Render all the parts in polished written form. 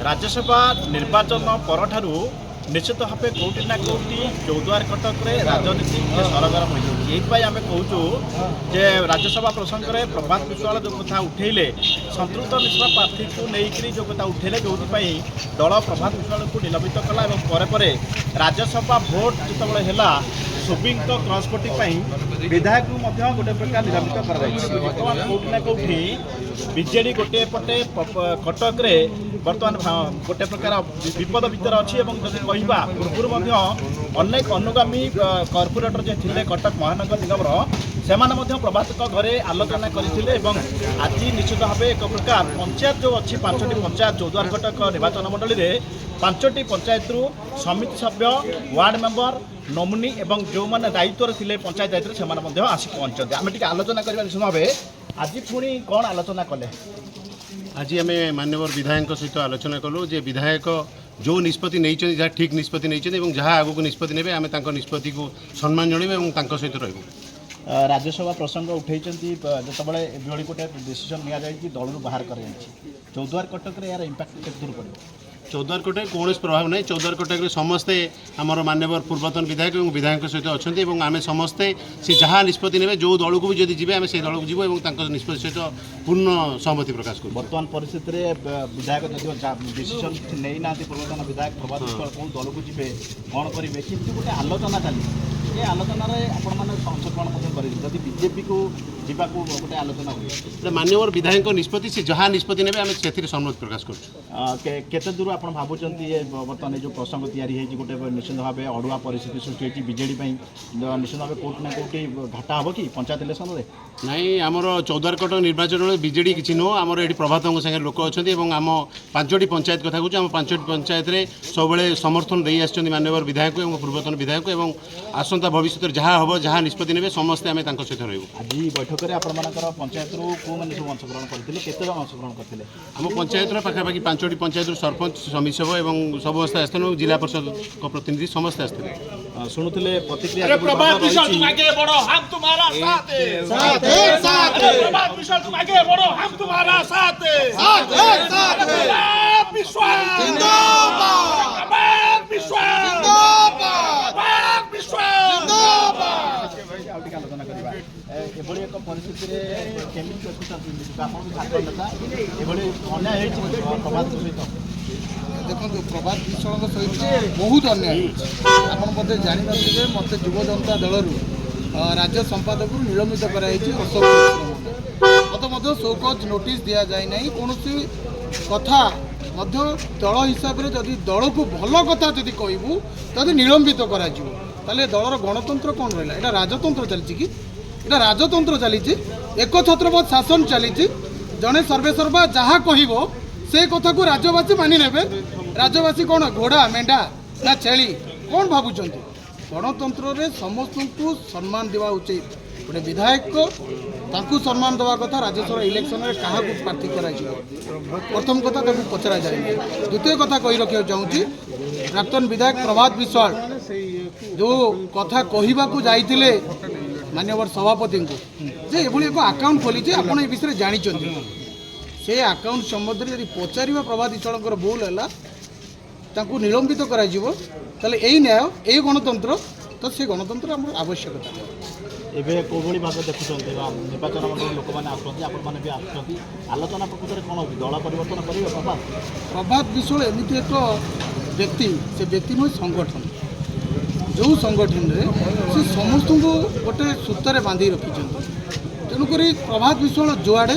राज्यसभा निर्वाचन परठारु निश्चित भाव कौटी ना कौटी चौद्वार कटक राजनीति सरगरम हो जाए आम कहूँ जे राज्यसभा प्रसंग में प्रभात विश्वाल जो कथा उठेले संतृप्त मिश्र प्रार्थी को लेकर जो कथा उठेले जो दल प्रभात विश्वाल को निलंबित कला और राज्यसभा भोट जो सुबी क्रॉस भोटिंग विधायक गोटे प्रकार निलंबित कर कौटी ना कौटी विजेडी गोटे पटे कटक बर्तमान गोटे प्रकार विपद भितर अच्छी कहिबा पूर्व अनेक अनुगामी कर्पोरेटर जे थिले कटक महानगर निगमर से प्रभात घरे आलोचना करते आज निश्चित भाव एक प्रकार पंचायत जो अच्छी 5टी पंचायत चौद्वार कटक निर्वाचन मंडली में 5टी पंचायत समिति सभ्य वार्ड मेंबर नोमिनी एवं जो मैंने दायित्व थे पंचायत दायित्व से आसी पहुंचते आम टे आलोचना करवा निश्चित भाव आज पुणी कौन आलोचना कले आज आम माननीय विधायक सहित आलोचना कलु जे विधायक जो निष्पत्ति नहीं जहाँ ठीक निष्पत्ति नहीं जहाँ आगक निष्पत्ति ने आम निष्पत्ति को सम्मान जनइबू सहित रही राज्यसभा प्रसंग उठे जितेबाला ये गोटे डिसीजन नि दल बाहर कर चौद्वार कटक यार इंपैक्ट केते दूर पड़े चौद्वार कटक कौन प्रभाव नहीं चौद्वार कटक समस्ते आमर माननीय पूर्वतन विधायक और विधायक सहित अच्छा आम समस्ते सी जहाँ निष्पत्ति ने जो दल को भी जब जी आम से दल को जीव और निष्पत्ति सहित पूर्ण सहमति प्रकाश कर बर्तमान परिस्थिति में विधायक जो डिसीजन नहीं ना पूर्वतन विधायक प्रभात विश्वाल कौन दल को जी कौन करेंगे कि गोटे आलोचना चली ये आलोचन अंशग्रहण करेंगे बीजेपी को जीवाक गोटे आलोचना हुए माननीय विधायक निष्पत्ति से जहाँ निष्पत्ति ने आम से सहमति प्रकाश करते दूर आप भावुं ये बर्तमान जो प्रसंग तैयारी गोटे निश्चित भाव अड़ुआ परिस्थिति सृष्टि होती बीजेडी निश्चित भाव कौट ना कौटी घाटा हम कि पंचायत इलेक्शन में नाई आमर चौद्वार कटक निर्वाचन में बीजेडी किसी नुह आमर ये प्रभात सागे लोक अच्छा आम 5टी पंचायत कथा कहूँ आम 5टी पंचायत में सब समर्थन दे आसछन्ति माननीय विधायक और पूर्वतन विधायक और आसंता भविष्य जहाँ हम जहाँ निष्पत्ति ने समस्ते आम सहित रही आज बैठक में आपर पंचायत कौ मैंने सब अंशग्रहण करते केते जन अंशग्रहण करते आम पंचायत पाखापाखि 5टी पंचायत सरपंच समिति सभा और समस्ते आसते जिला परिषद प्रतिनिधि समस्ते आसते शुणुले प्रतिक्रिया एभली एक परिस्थिति अन्याय प्रभात सहित देखो प्रभात विश्वाल सहित बहुत अन्याय आप जानी मत युव जनता दल राज्य संपादक निलंबित कराई मत शोकज नोटिस दि जाए ना कौन कथा दल हिसाब से जदि दल को भल कथा जदि कहबू तभी निलंबित करा ताले दलर गणतंत्र कौन रहा है राजतंत्र चली कि यहाँ राजतंत्र चली एक छत्रपद शासन चली जड़े सर्वेसर्वा जहाँ कह से कथा को राज्यवासी मानि ने राज्यवासी कौन घोड़ा मेढा ना छेली कौन भावुं गणतंत्र रे समस्त को सम्मान देवा उचित गोटे विधायक को सम्मान देवा कथा राज्यसभा इलेक्शन में क्या प्रार्थी कर प्रथम कथा पचरा जाए द्वितीय कथा कही रखा चाहूँगी प्राक्तन विधायक प्रभात विश्वाल जो कथा कहवाक जाइए माननीय सभापति को जे एभली एक अकाउंट खोली आप विषय जानते से अकाउंट संबंध में यदि पचार प्रभात विश्वाल भूल है निलंबित कर न्याय यही गणतंत्र तो से गणतंत्र आम आवश्यकता एबे कोभली भाग देखुं निर्वाचन मंडल लोक मैंने आसने भी आलोचना प्रकृत कौन हो दल परिवर्तन करेंगे प्रभात विश्वाल एमती एक व्यक्ति से व्यक्ति नुह संगठन जो संगठन में से समस्त को गोटे सूत्र बांधि रखी तेणुक प्रभात विश्वाल जोआड़े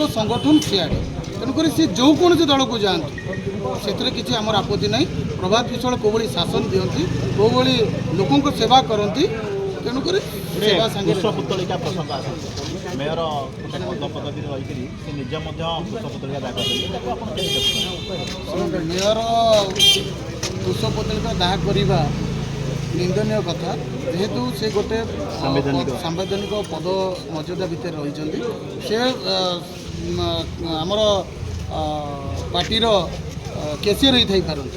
संगठन सियाड़े तेणुक सी जो कौन दल को जातु से किसी आमर आपत्ति ना प्रभात विश्वाल कौली शासन दिखती कौली लोकों सेवा करती तेणुक पुतलिका प्रसंग आस मेयर पदवी रही निज पुष्पपुतलिका दाह मेयर पुष्पपुतलिका दाह करवा निंदनीय कथा जेहेतु से गोटे सांविधानिक पद मर्यादा भितर रही से आमर पार्टीर कैशियर ही थी पारती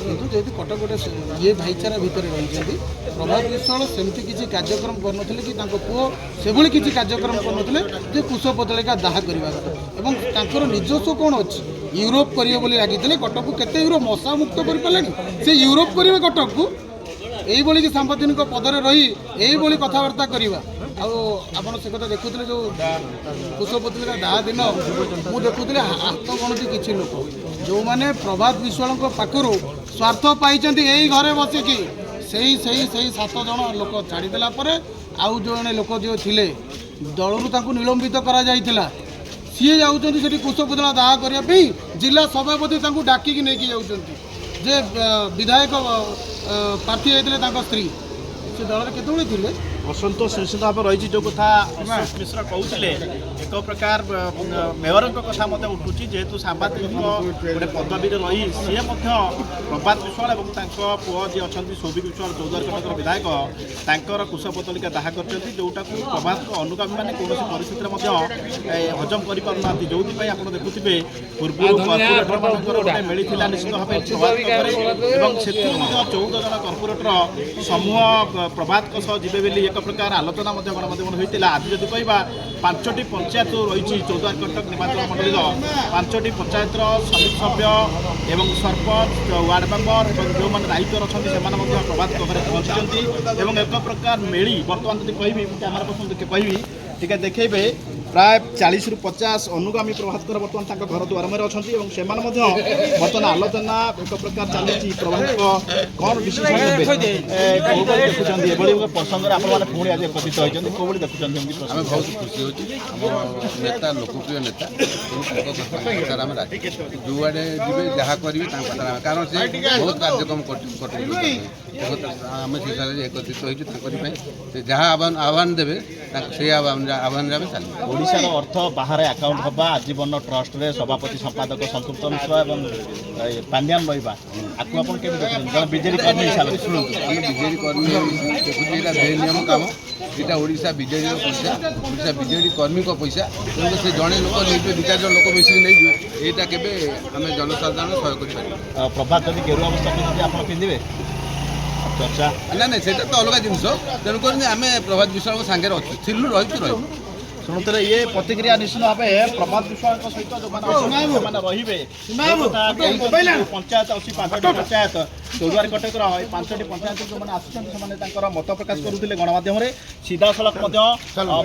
किंतु जेहेतु कटक गोटे ये भाईचारा भितर रही प्रभात विश्वाल सेमती किसी कार्यक्रम करनथिले कि तांको पुओ सेभली किसी कार्यक्रम करनथिले जे पुष्पपुतलिका दाह करवा कथा एवं तांकर निजस्व कौन अच्छी यूरोप करेंगे लगी कटक को केते यूरोप मशा मुक्त कर से यूरोप करेंगे कटक को यही कि सांबादिक पदर रही यही कथबार्ता करवा आपड़ से कथा देखुले जो कुशपुतलिका दाह दिन मुझे देखुली हाथ गणती किसी लोक जो मैंने प्रभात विश्वाल पाखु स्वार्थ पाई यही घरे बसिकी सही 7 जन लोक छाड़देला आउ जो लोक जो थे दलू निलंबित करा सी जाऊँगी कुशपुतला दाह करने जिला सभापति डाकिकी नहीं जाऊँगी विधायक प्रार्थी होते स्त्री से दल केतवे थे असंतोष निश्चित भाव रही जो कथा अशोक मिश्र कहते एक प्रकार मेयर कथा मत उठुची जेहेतु सांबादिक गोटे पदवी रही सी प्रभात विश्वाल और पुओ जी अच्छा सौभिक विश्वाल चौद्वार कटक विधायक तर कुशपुतलिका दाह कर जोटा प्रभात अनुगामी मैंने कौन परिस्थिति हजम करना जो आप देखुए पूर्व गोटे मिलता निश्चित भाव से 14 जन कर्पोरेटर समूह प्रभात जी एक प्रकार आलोचना गणमाध्यम होता आज जब कह 5टी पंचायत रही चौद्वार कटक निर्वाचन मंडल 5टी पंचायतर समिति सभ्य एवं सरपंच वार्ड मेंबर जो मैंने दायित्व अच्छा से प्रभात घरे पहुँची एक प्रकार मेली बर्तमान जब कहि कैमेरा पर्सन कहि टी देखेबे प्राय 40 ରୁ 50 अनुगामी प्रभात बर्तमान घर द्वार में अच्छा बर्तमान आलोचना एक प्रकार चली प्रभात कौन डिसीजन देखुं प्रसंग पुणी आज एकत्रित होती कौन देखुं आम बहुत खुशी होती नेता लोकप्रिय नेता जो आड़े जी जहाँ करेंगे कारण से बहुत कार्यक्रम आम से एकत्रित होती जहाँ आह्वान देवे से आह्वान चलिए ओडिशार अर्थ बाहर आकाउंट हवा आजीवन ट्रस्ट रे सभापति संपादक संतृप्त मिश्र और पांड्यान रहा आपको आप बीजेडी कर्मी हिसाब से शुणु आम बीजेडी कर्मी देखुचे यहाँ बेनियम कम यहाँ ओडिशा बीजेडी पैसा ओडिशा बीजेडी कर्मी पैसा तेणु से जड़े लोक नहीं 2-4 जन लोक मिसिक नहीं यहाँ केवे आम जनसाधारण सहयोग कर प्रभात जब गेरुआ अवस्था आप पिंधे चर्चा ना ना से तो अलग जिन तेणुक आम प्रभात विश्वाल सागर अच्छे रही शुणुते ये प्रतिक्रिया निश्चित भाव प्रभात विश्वाल सहित जो पंचायत अच्छी 5टी पंचायत चौद्वार कटकर 5टी पंचायत जो मैंने आसुँच मत प्रकाश करुले गणमाध्यम सीधा सड़क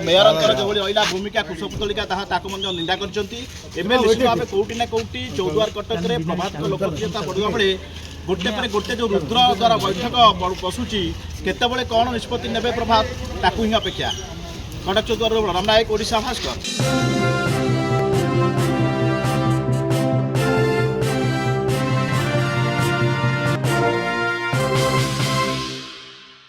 मेयर जो रहा भूमिका कुशपुतलिका ताकू निंदा कर निश्चित भाव कौटी ना कौटी चौद्वार कटक प्रभात लोकप्रियता बढ़ा बेले गोटे पर गोटे जो रुद्र द्वारा बैठक बसुची केतबले कौन निष्पत्ति नेबे प्रभात ताकू ही अपेक्षा कटक चौद्वार बलराम नायक ओडिशा भास्कर।